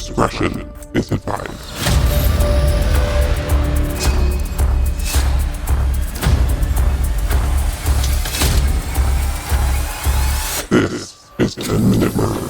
Discretion is advised. This is 10-Minute Murder.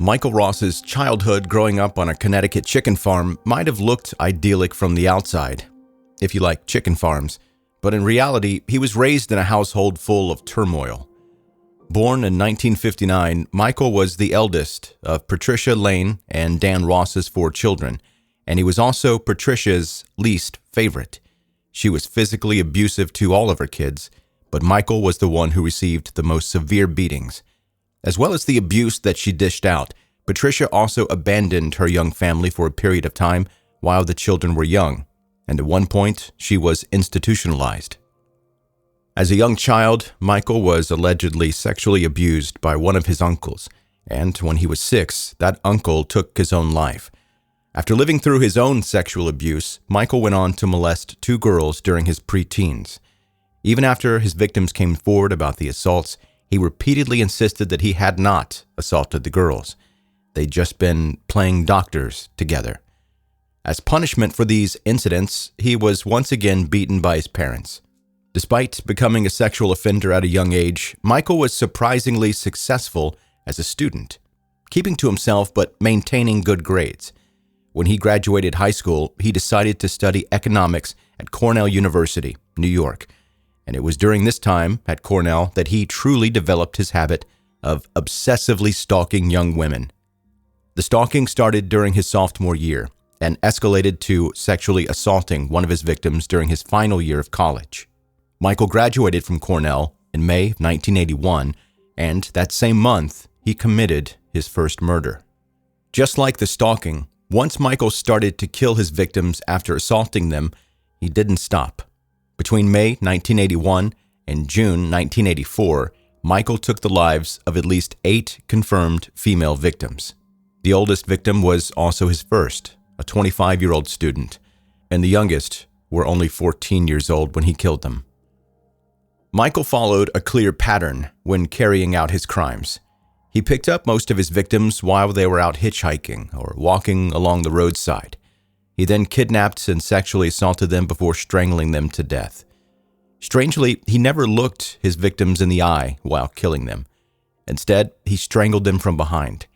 Michael Ross's childhood growing up on a Connecticut chicken farm might have looked idyllic from the outside, if you like chicken farms, but in reality, he was raised in a household full of turmoil. Born in 1959, Michael was the eldest of Patricia Lane and Dan Ross's 4 children, and he was also Patricia's least favorite. She was physically abusive to all of her kids, but Michael was the one who received the most severe beatings. As well as the abuse that she dished out, Patricia also abandoned her young family for a period of time while the children were young, and at one point, she was institutionalized. As a young child, Michael was allegedly sexually abused by one of his uncles, and when he was 6, that uncle took his own life. After living through his own sexual abuse, Michael went on to molest 2 girls during his preteens. Even after his victims came forward about the assaults, he repeatedly insisted that he had not assaulted the girls. They'd just been playing doctors together. As punishment for these incidents, he was once again beaten by his parents. Despite becoming a sexual offender at a young age, Michael was surprisingly successful as a student, keeping to himself but maintaining good grades. When he graduated high school, he decided to study economics at Cornell University, New York. And it was during this time at Cornell that he truly developed his habit of obsessively stalking young women. The stalking started during his sophomore year and escalated to sexually assaulting one of his victims during his final year of college. Michael graduated from Cornell in May 1981, and that same month, he committed his first murder. Just like the stalking, once Michael started to kill his victims after assaulting them, he didn't stop. Between May 1981 and June 1984, Michael took the lives of at least 8 confirmed female victims. The oldest victim was also his first, a 25-year-old student, and the youngest were only 14 years old when he killed them. Michael followed a clear pattern when carrying out his crimes. He picked up most of his victims while they were out hitchhiking or walking along the roadside. He then kidnapped and sexually assaulted them before strangling them to death. Strangely, he never looked his victims in the eye while killing them. Instead, he strangled them from behind.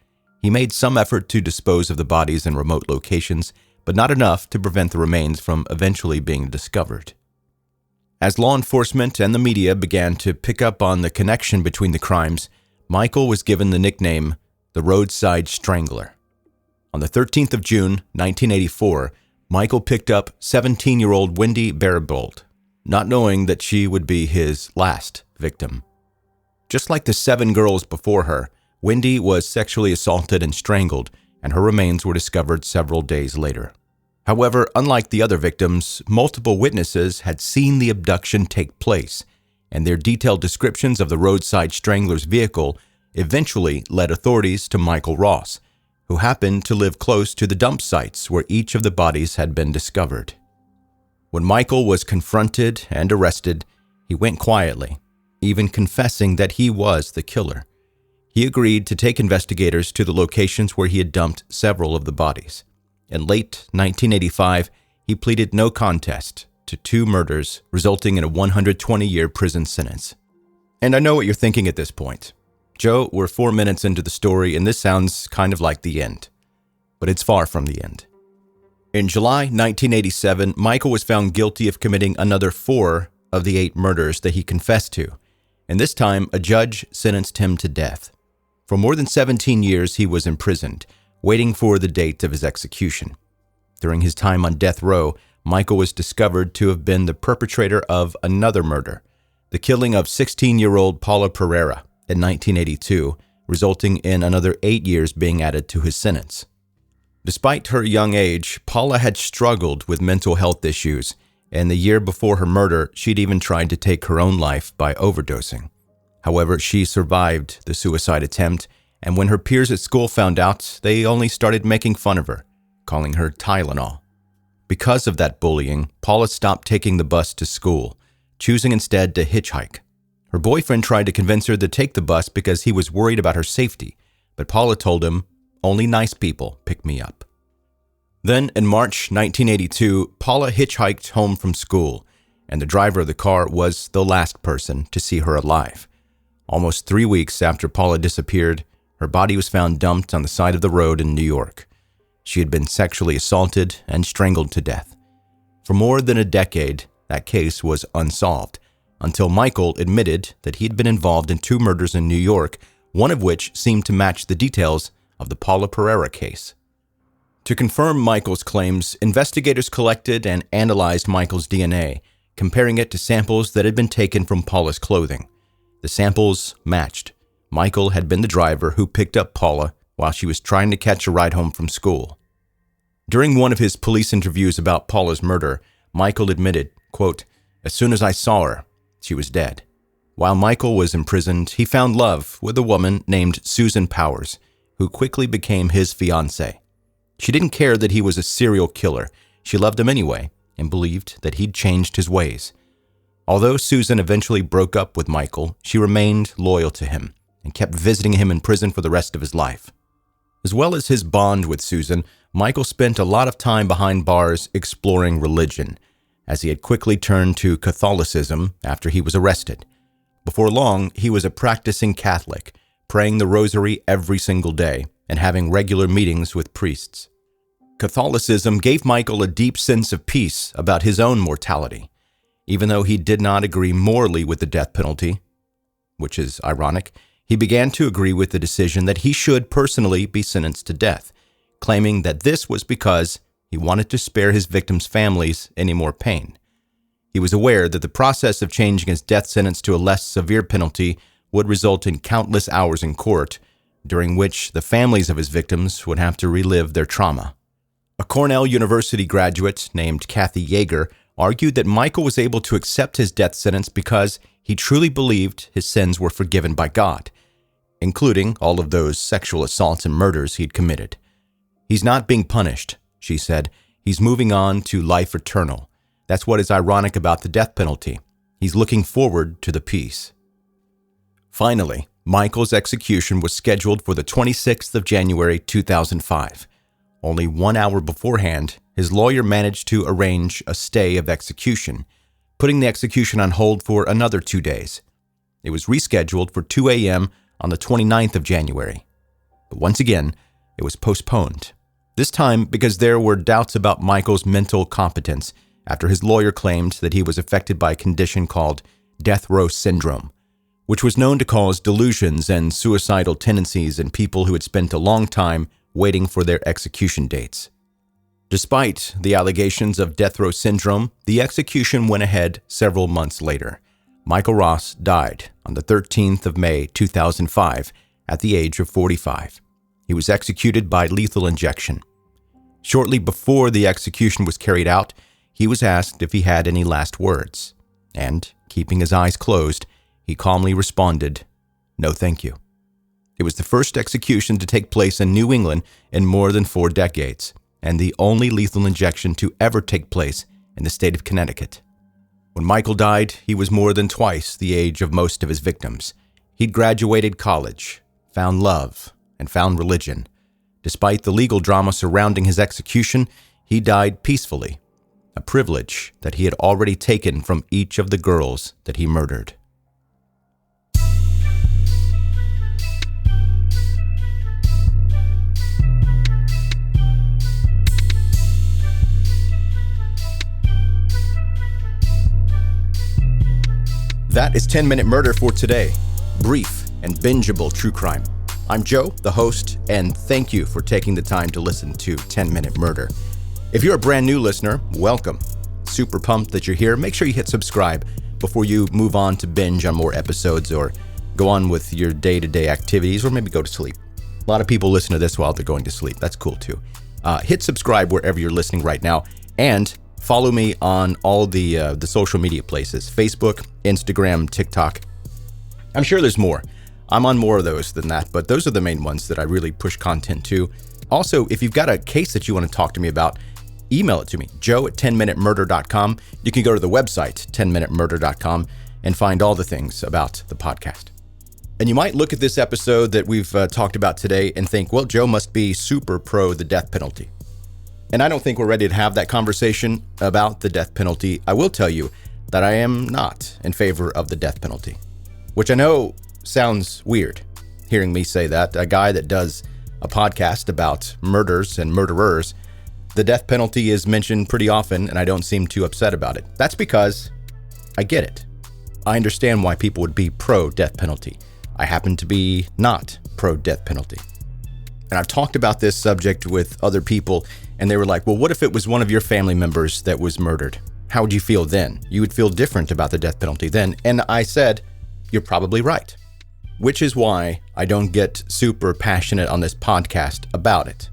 He made some effort to dispose of the bodies in remote locations, but not enough to prevent the remains from eventually being discovered. As law enforcement and the media began to pick up on the connection between the crimes, Michael was given the nickname the Roadside Strangler. On the 13th of June, 1984, Michael picked up 17-year-old Wendy Baribold, not knowing that she would be his last victim. Just like the 7 girls before her, Wendy was sexually assaulted and strangled, and her remains were discovered several days later. However, unlike the other victims, multiple witnesses had seen the abduction take place, and their detailed descriptions of the Roadside Strangler's vehicle eventually led authorities to Michael Ross, who happened to live close to the dump sites where each of the bodies had been discovered. When Michael was confronted and arrested, he went quietly, even confessing that he was the killer. He agreed to take investigators to the locations where he had dumped several of the bodies. In late 1985, he pleaded no contest to 2 murders, resulting in a 120-year prison sentence. And I know what you're thinking at this point. Joe, we're 4 minutes into the story, and this sounds kind of like the end. But it's far from the end. In July 1987, Michael was found guilty of committing another 4 of the 8 murders that he confessed to, and this time a judge sentenced him to death. For more than 17 years, he was imprisoned, waiting for the date of his execution. During his time on death row, Michael was discovered to have been the perpetrator of another murder, the killing of 16-year-old Paula Pereira in 1982, resulting in another 8 years being added to his sentence. Despite her young age, Paula had struggled with mental health issues, and the year before her murder, she'd even tried to take her own life by overdosing. However, she survived the suicide attempt and when her peers at school found out, they only started making fun of her, calling her Tylenol. Because of that bullying, Paula stopped taking the bus to school, choosing instead to hitchhike. Her boyfriend tried to convince her to take the bus because he was worried about her safety, but Paula told him, "Only nice people pick me up." Then, in March 1982, Paula hitchhiked home from school, and the driver of the car was the last person to see her alive. Almost 3 weeks after Paula disappeared, her body was found dumped on the side of the road in New York. She had been sexually assaulted and strangled to death. For more than a decade, that case was unsolved, until Michael admitted that he'd been involved in 2 murders in New York, one of which seemed to match the details of the Paula Pereira case. To confirm Michael's claims, investigators collected and analyzed Michael's DNA, comparing it to samples that had been taken from Paula's clothing. The samples matched. Michael had been the driver who picked up Paula while she was trying to catch a ride home from school. During one of his police interviews about Paula's murder, Michael admitted, quote, "As soon as I saw her, she was dead." While Michael was imprisoned, he found love with a woman named Susan Powers, who quickly became his fiancée. She didn't care that he was a serial killer. She loved him anyway and believed that he'd changed his ways. Although Susan eventually broke up with Michael, she remained loyal to him and kept visiting him in prison for the rest of his life. As well as his bond with Susan, Michael spent a lot of time behind bars exploring religion, as he had quickly turned to Catholicism after he was arrested. Before long, he was a practicing Catholic, praying the rosary every single day and having regular meetings with priests. Catholicism gave Michael a deep sense of peace about his own mortality, even though he did not agree morally with the death penalty, which is ironic. He began to agree with the decision that he should personally be sentenced to death, claiming that this was because he wanted to spare his victims' families any more pain. He was aware that the process of changing his death sentence to a less severe penalty would result in countless hours in court, during which the families of his victims would have to relive their trauma. A Cornell University graduate named Kathy Yeager argued that Michael was able to accept his death sentence because he truly believed his sins were forgiven by God, including all of those sexual assaults and murders he'd committed. "He's not being punished," she said. "He's moving on to life eternal. That's what is ironic about the death penalty. He's looking forward to the peace." Finally, Michael's execution was scheduled for the 26th of January 2005. Only 1 hour beforehand, his lawyer managed to arrange a stay of execution, putting the execution on hold for another 2 days. It was rescheduled for 2 a.m. on the 29th of January. But once again, it was postponed. This time because there were doubts about Michael's mental competence after his lawyer claimed that he was affected by a condition called death row syndrome, which was known to cause delusions and suicidal tendencies in people who had spent a long time waiting for their execution dates. Despite the allegations of death row syndrome, the execution went ahead several months later. Michael Ross died on the 13th of May 2005 at the age of 45. He was executed by lethal injection. Shortly before the execution was carried out, he was asked if he had any last words, and, keeping his eyes closed, he calmly responded, "No, thank you." It was the first execution to take place in New England in more than 4 decades, and the only lethal injection to ever take place in the state of Connecticut. When Michael died, he was more than twice the age of most of his victims. He'd graduated college, found love, and found religion. Despite the legal drama surrounding his execution, he died peacefully, a privilege that he had already taken from each of the girls that he murdered. That is 10-Minute Murder for today. Brief and bingeable true crime. I'm Joe, the host, and thank you for taking the time to listen to 10-Minute Murder. If you're a brand new listener, welcome. Super pumped that you're here. Make sure you hit subscribe before you move on to binge on more episodes or go on with your day-to-day activities or maybe go to sleep. A lot of people listen to this while they're going to sleep. That's cool too. Hit subscribe wherever you're listening right now, and follow me on all the social media places: Facebook, Instagram, TikTok. I'm sure there's more. I'm on more of those than that, but those are the main ones that I really push content to. Also, if you've got a case that you want to talk to me about, email it to me, joe@10minutemurder.com. You can go to the website, 10minutemurder.com, and find all the things about the podcast. And you might look at this episode that we've talked about today and think, well, Joe must be super pro the death penalty. And I don't think we're ready to have that conversation about the death penalty. I will tell you that I am not in favor of the death penalty, which I know sounds weird, hearing me say that. A guy that does a podcast about murders and murderers, the death penalty is mentioned pretty often, and I don't seem too upset about it. That's because I get it. I understand why people would be pro-death penalty. I happen to be not pro-death penalty. And I've talked about this subject with other people, and they were like, well, what if it was one of your family members that was murdered? How would you feel then? You would feel different about the death penalty then. And I said, you're probably right. Which is why I don't get super passionate on this podcast about it.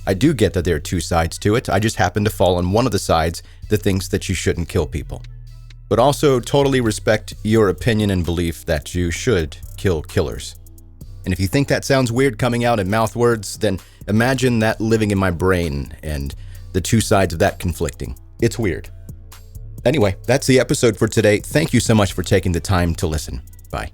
I do get that there are two sides to it. I just happen to fall on one of the sides that thinks that you shouldn't kill people. But also totally respect your opinion and belief that you should kill killers. And if you think that sounds weird coming out in mouth words, then imagine that living in my brain and the two sides of that conflicting. It's weird. Anyway, that's the episode for today. Thank you so much for taking the time to listen. Bye.